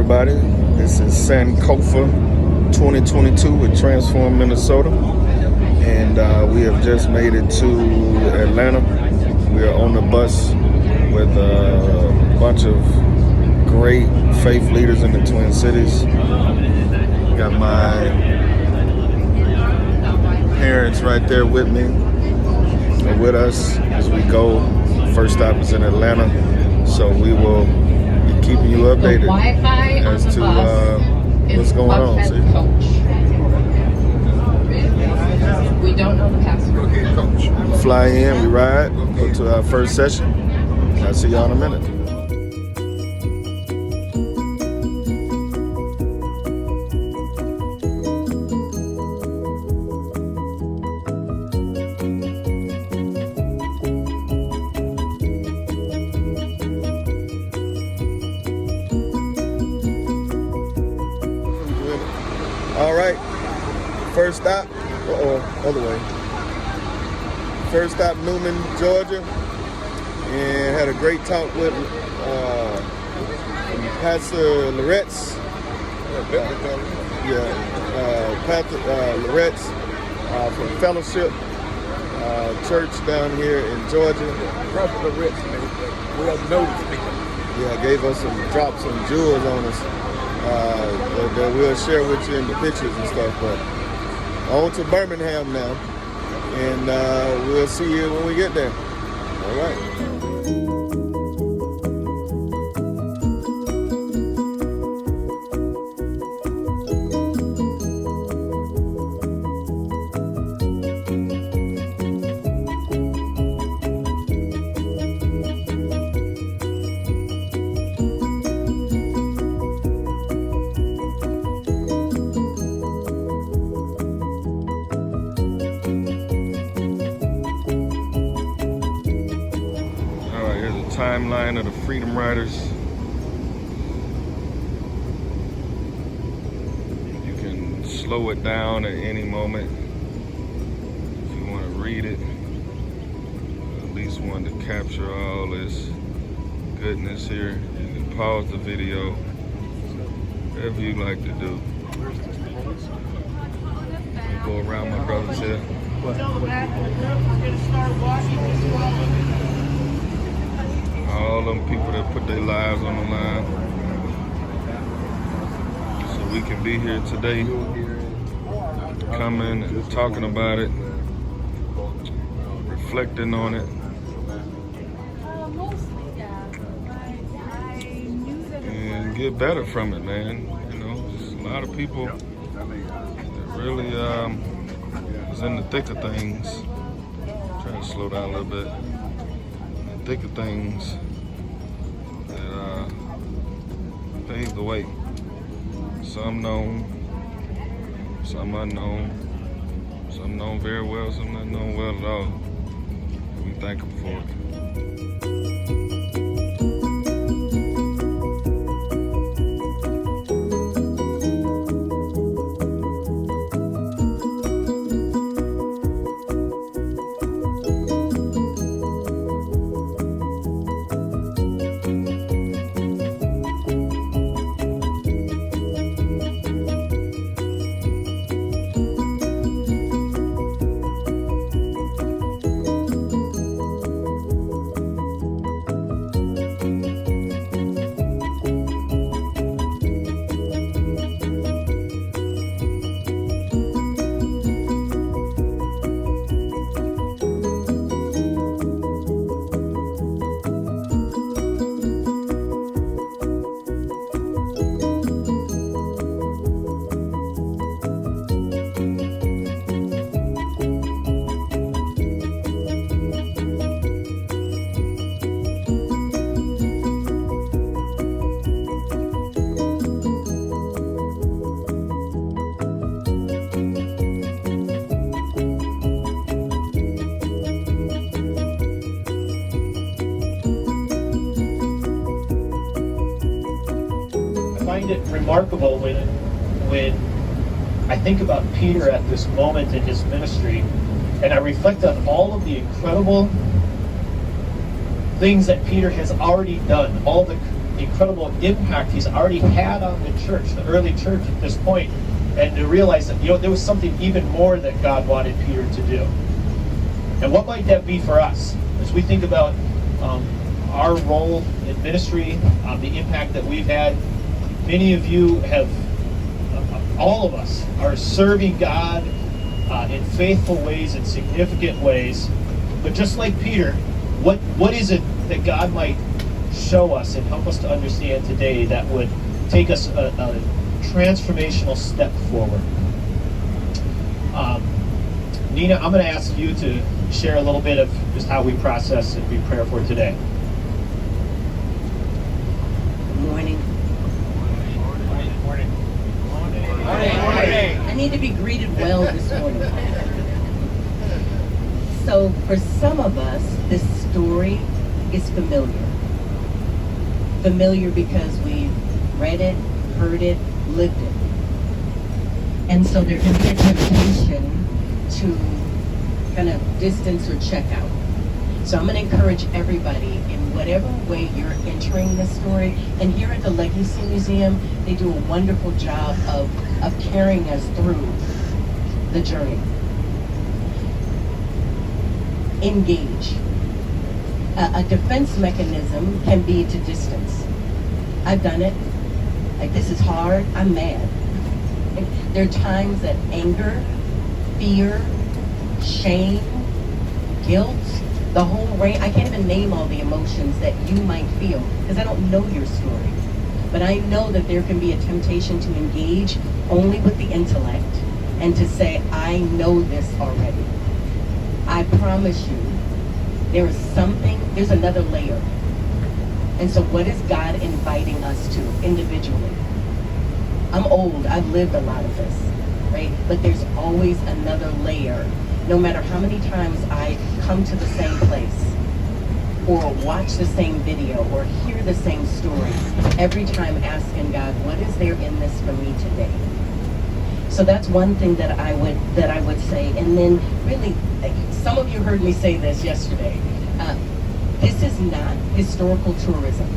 everybody. This is Sankofa 2022 with Transform, Minnesota. And we have just made it to Atlanta. We are on the bus with a bunch of great faith leaders in the Twin Cities. Got my parents right there with me, or with us as we go. First stop is in Atlanta, so we will be keeping you updated as to what's going on. See? We don't know the password. Okay, coach. Fly in, we ride, go to our first session. I'll see y'all in a minute. All right, first stop, other way. First stop, Newman, Georgia, and had a great talk with Pastor Loretz. Pastor Loretz from Fellowship Church down here in Georgia. Pastor Loretz, we have noticed me. Yeah, gave us dropped some jewels on us. That we'll share with you in the pictures and stuff. But on to Birmingham now, and we'll see you when we get there. All right. Timeline of the Freedom Riders. You can slow it down at any moment if you want to read it. At least want to capture all this goodness here. You can pause the video, whatever you like to do. I'll go around my brothers here. All them people that put their lives on the line so we can be here today, coming and talking about it, reflecting on it, and get better from it, man. You know, there's a lot of people that really is in the thick of things. Trying to slow down a little bit. Thick of things that pave the way. Some known, some unknown, some known very well, some not known well at all. We thank them for it. find it remarkable when I think about Peter at this moment in his ministry, and I reflect on all of the incredible things that Peter has already done, all the incredible impact he's already had on the church, the early church at this point, and to realize that, there was something even more that God wanted Peter to do. And what might that be for us as we think about our role in ministry, the impact that we've had? Many of you have, all of us are serving God in faithful ways, in significant ways. But just like Peter, what is it that God might show us and help us to understand today that would take us a transformational step forward? Nina, I'm going to ask you to share a little bit of just how we process and we pray for today. Good morning. Morning. I need to be greeted well this morning. So for some of us, this story is familiar. Familiar because we've read it, heard it, lived it. And so there can be a temptation to kind of distance or check out. So I'm going to encourage everybody in whatever way you're entering this story. And here at the Legacy Museum, they do a wonderful job of carrying us through the journey. Engage. A defense mechanism can be to distance. I've done it. Like, this is hard. I'm mad. There are times that anger, fear, shame, guilt, the whole range, I can't even name all the emotions that you might feel because I don't know your story. But I know that there can be a temptation to engage only with the intellect and to say, I know this already. I promise you, there is something, there's another layer. And so what is God inviting us to individually? I'm old, I've lived a lot of this, right? But there's always another layer. No matter how many times I come to the same place or watch the same video or hear the same story, every time asking God, what is there in this for me today? So that's one thing that I would say. And then really, some of you heard me say this yesterday. This is not historical tourism.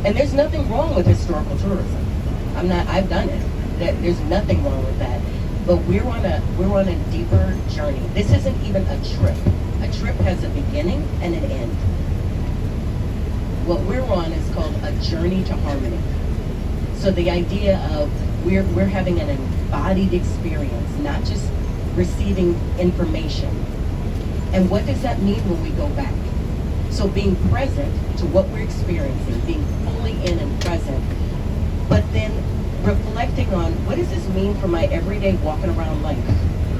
And there's nothing wrong with historical tourism. I've done it. There's nothing wrong with that. But we're on a deeper journey. This isn't even a trip. A trip has a beginning and an end. What we're on is called a journey to harmony. So the idea of we're having an embodied experience, not just receiving information. And what does that mean when we go back? So being present to what we're experiencing, being fully in and present, but then reflecting on what does this mean for my everyday walking around life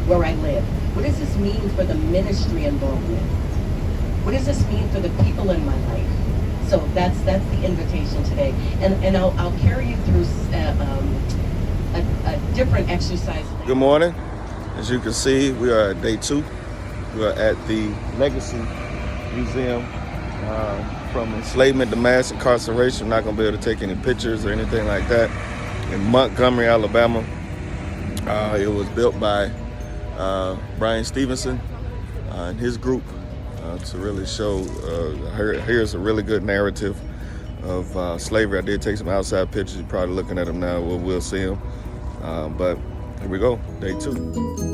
where I live? What does this mean for the ministry involvement? What does this mean for the people in my life? So that's the invitation today. And I'll carry you through a different exercise. Good morning. As you can see, we are at day 2. We are at the Legacy Museum. From enslavement to mass incarceration. I'm not going to be able to take any pictures or anything like that. In Montgomery, Alabama. It was built by Brian Stevenson and his group to really show, here's a really good narrative of slavery. I did take some outside pictures. You're probably looking at them now. We'll see them. But here we go, day 2.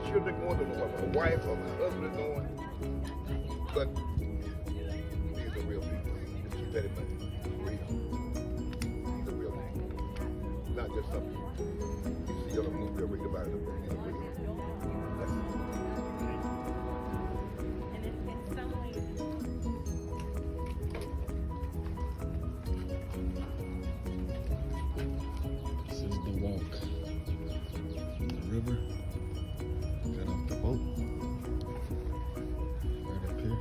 children are going, don't know what my wife or my husband is going. But these are real people. It's very much real. These are real people. Not just something you see on a movie or read about it. These are real. That's it. This is the walk from the river. Got off the boat. Right up here.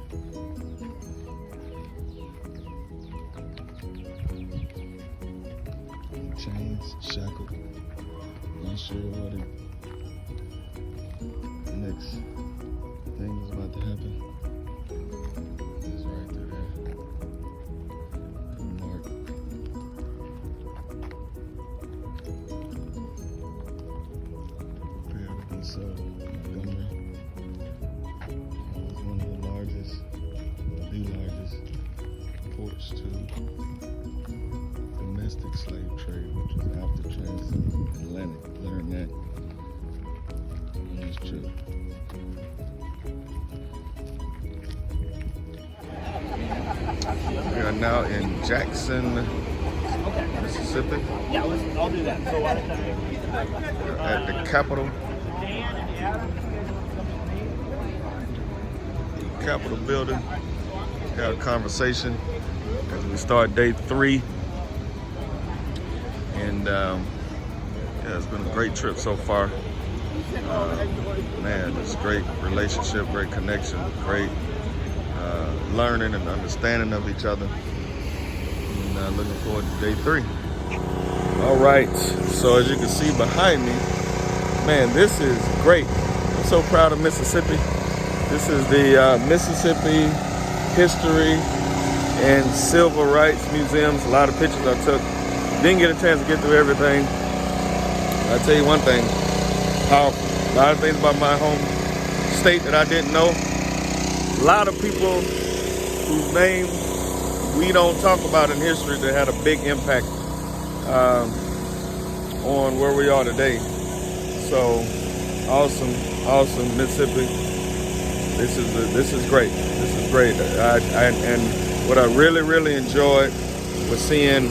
Chains, shackled. Not sure what the next thing is about to happen. It's right through there. Mark. Prepare to be sold. Montgomery was one of the largest, or the largest ports to domestic slave trade, which was after transatlantic. Learned that on this trip. We are now in Jackson, Mississippi, Yeah, I'll do that. So at the Capitol building. Had a conversation as we start day 3. And yeah, it's been a great trip so far. Man, it's great relationship, great connection, great learning and understanding of each other. And looking forward to day 3. All right, so as you can see behind me, man, this is great. I'm so proud of Mississippi. This is the Mississippi History and Civil Rights Museums. A lot of pictures I took. Didn't get a chance to get through everything. I'll tell you one thing, powerful. A lot of things about my home state that I didn't know. A lot of people whose name we don't talk about in history that had a big impact on where we are today. So awesome, Mississippi. This is great. This is great. And what I really enjoyed was seeing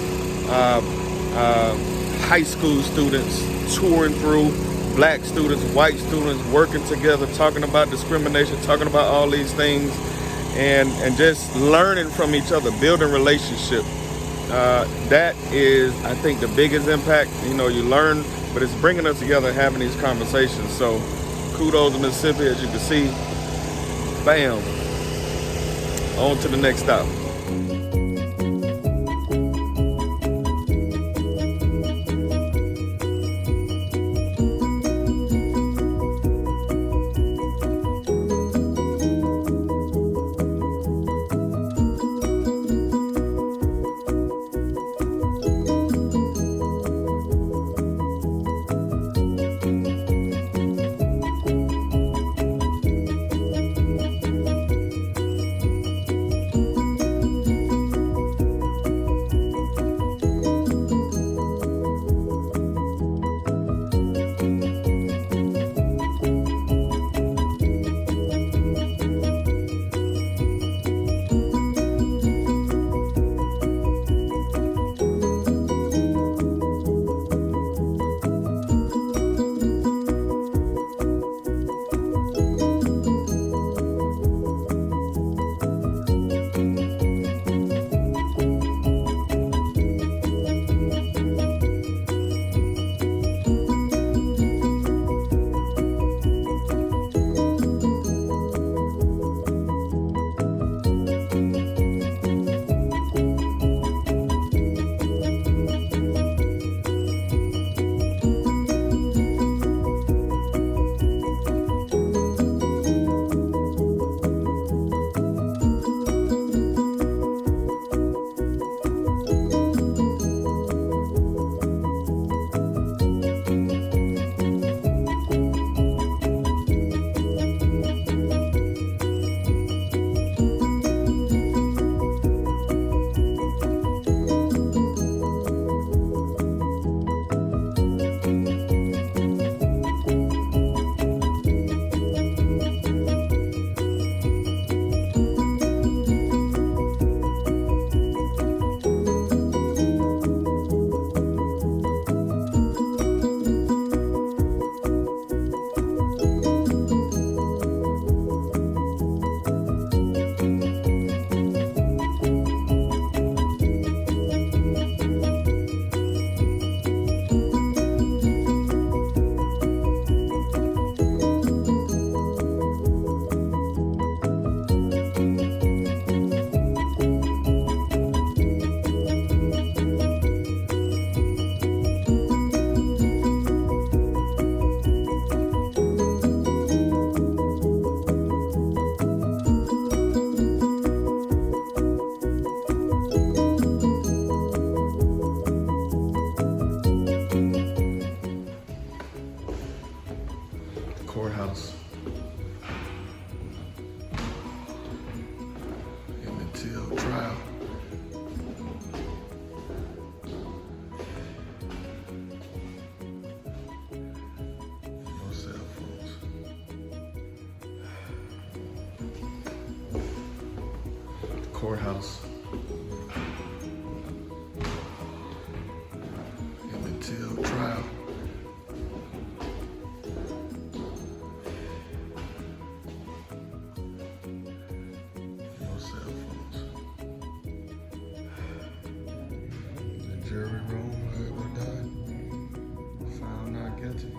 high school students touring through, black students, white students working together, talking about discrimination, talking about all these things, and just learning from each other, building relationship. That is, I think, the biggest impact. You know, you learn, but it's bringing us together, having these conversations. So kudos to Mississippi, as you can see. Bam. On to the next stop. courthouse. Emmett Till trial. No cell phones. The jury room, whoever died, found not guilty.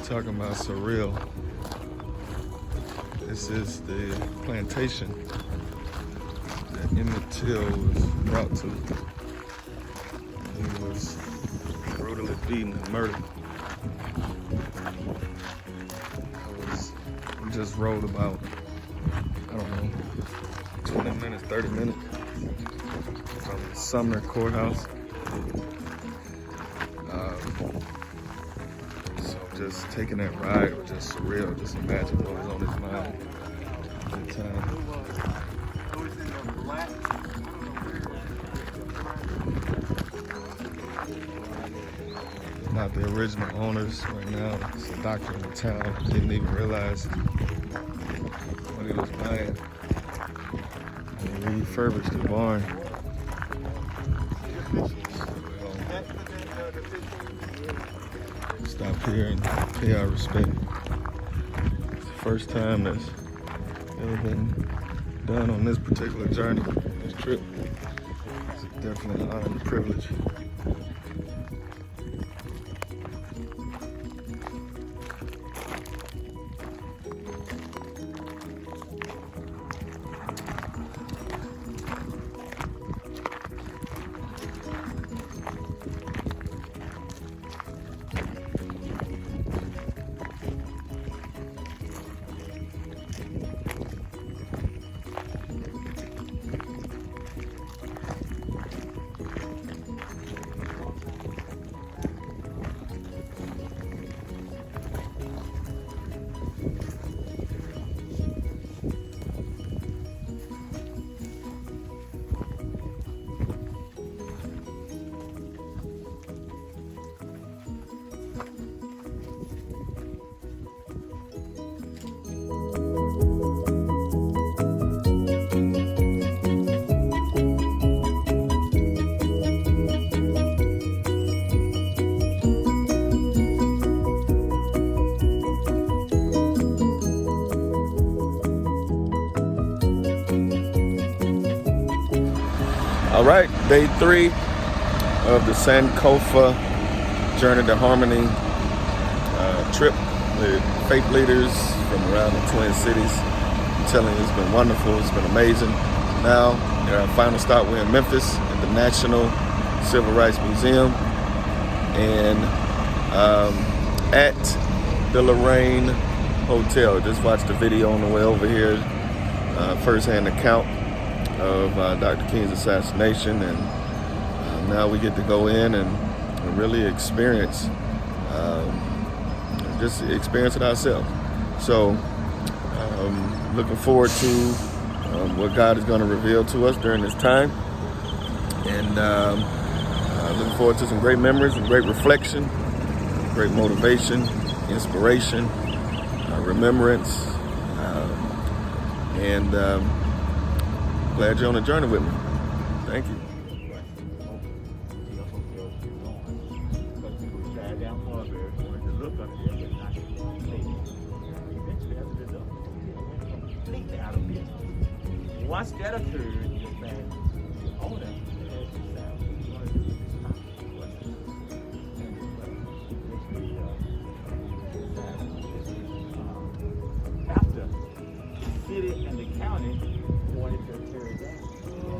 Talking about surreal. This is the plantation that Emmett Till was brought to. He was brutally beaten and murdered. We just rode about, I don't know, 20 minutes, 30 minutes from the Sumner Courthouse. Just taking that ride was just surreal. Just imagine what was on his mind at the time. Not the original owners right now. It's a doctor in the town. Didn't even realize what he was buying. He refurbished the barn. Stop here and pay our respect. It's the first time that's ever been done on this particular journey, this trip. It's definitely an honor and a privilege. All right, day 3 of the Sankofa Journey to Harmony trip with faith leaders from around the Twin Cities. I'm telling you, it's been wonderful, it's been amazing. Now, our final stop, we're in Memphis at the National Civil Rights Museum and at the Lorraine Hotel. Just watched the video on the way over here, first-hand account of Dr. King's assassination, and now we get to go in and really experience it ourselves. So looking forward to what God is going to reveal to us during this time, and Looking forward to some great memories and great reflection, great motivation, inspiration, remembrance, and glad you're on the journey with me. Thank you. Once that occurred, this man, the owner, after the city and the county wanted to tear it down.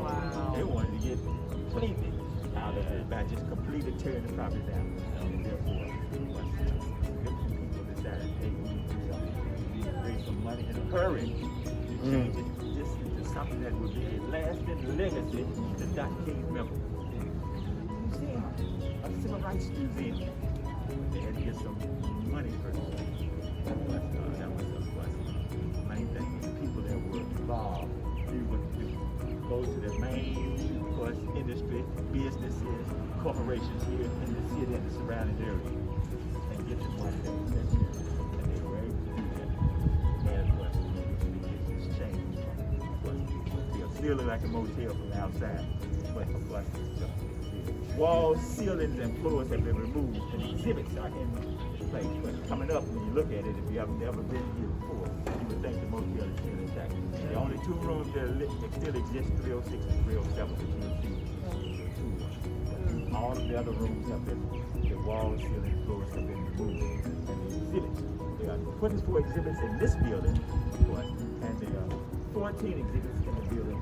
Wow. They wanted to get completely out of it by just completely tearing the property down. And therefore, people decided they would do something. We need to raise some money in a hurry to change it just into something that would be a lasting legacy to Dr. King's memory. Museum, a civil rights museum. They had to get some money first. That was the main thing. The people that were involved, we would go to the main, of course, industry, businesses, corporations here in the city and the surrounding area, and get the money that was necessary. And they were able to do that. And of course, the business changed. Of course, it still look like a motel from the outside, but of course, the walls, ceilings, and floors have been removed, and exhibits are in place. But coming up, when you look at it, if you haven't ever been here before, you would think the motel is still intact. The only two rooms that still exist, 306 and 307, which you'll see. All of the other rooms have been, the walls, ceilings, floors have been removed. And the exhibits, there are 24 exhibits in this building, of course, and there are 14 exhibits in the building.